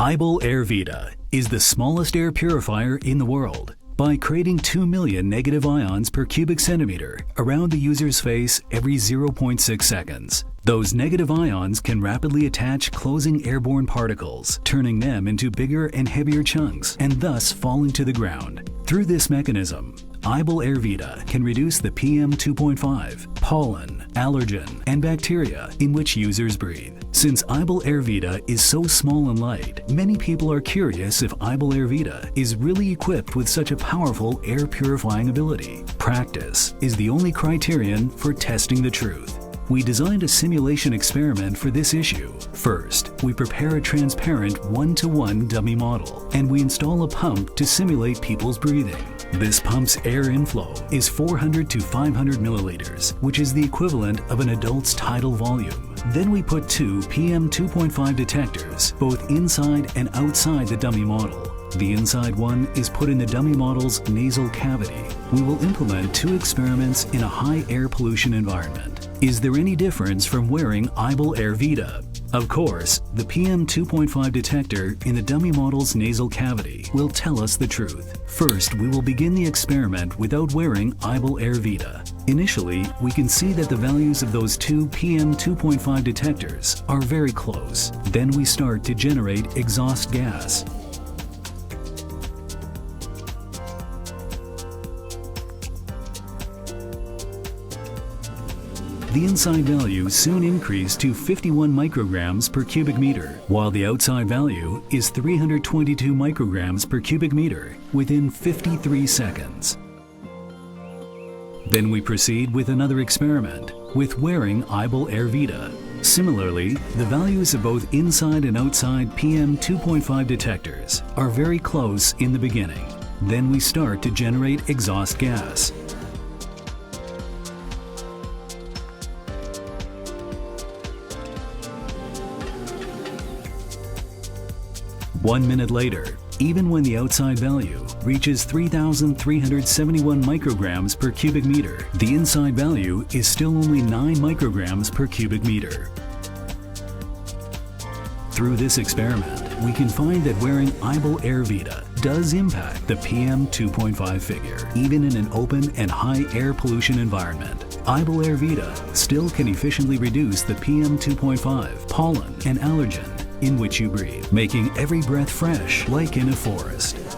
ible Airvida is the smallest air purifier in the world. By creating 2 million negative ions per cubic centimeter around the user's face every 0.6 seconds. Those negative ions can rapidly attach closing airborne particles, turning them into bigger and heavier chunks and thus falling to the ground. Through this mechanism, ible Airvida can reduce the PM2.5, pollen, allergen, and bacteria in which users breathe. Since ible Airvida is so small and light, many people are curious if ible Airvida is really equipped with such a powerful air purifying ability. Practice is the only criterion for testing the truth. We designed a simulation experiment for this issue. First, we prepare a transparent 1-to-1 dummy model, and we install a pump to simulate people's breathing. This pump's air inflow is 400 to 500 milliliters, which is the equivalent of an adult's tidal volume. Then we put 2 PM2.5 detectors, both inside and outside the dummy model. The inside one is put in the dummy model's nasal cavity. We will implement 2 experiments in a high air pollution environment. Is there any difference from wearing ible Airvida? Of course, the PM2.5 detector in the dummy model's nasal cavity will tell us the truth. First, we will begin the experiment without wearing ible Airvida. Initially, we can see that the values of those 2 PM2.5 detectors are very close. Then we start to generate exhaust gas. The inside value soon increased to 51 micrograms per cubic meter, while the outside value is 322 micrograms per cubic meter within 53 seconds. Then we proceed with another experiment with wearing ible Airvida. Similarly, the values of both inside and outside PM2.5 detectors are very close in the beginning. Then we start to generate exhaust gas. 1 minute later, even when the outside value reaches 3,371 micrograms per cubic meter, the inside value is still only 9 micrograms per cubic meter. Through this experiment, we can find that wearing ible Airvida does impact the PM2.5 figure, even in an open and high air pollution environment. Ible Airvida still can efficiently reduce the PM2.5, pollen, and allergen in which you breathe, making every breath fresh like in a forest.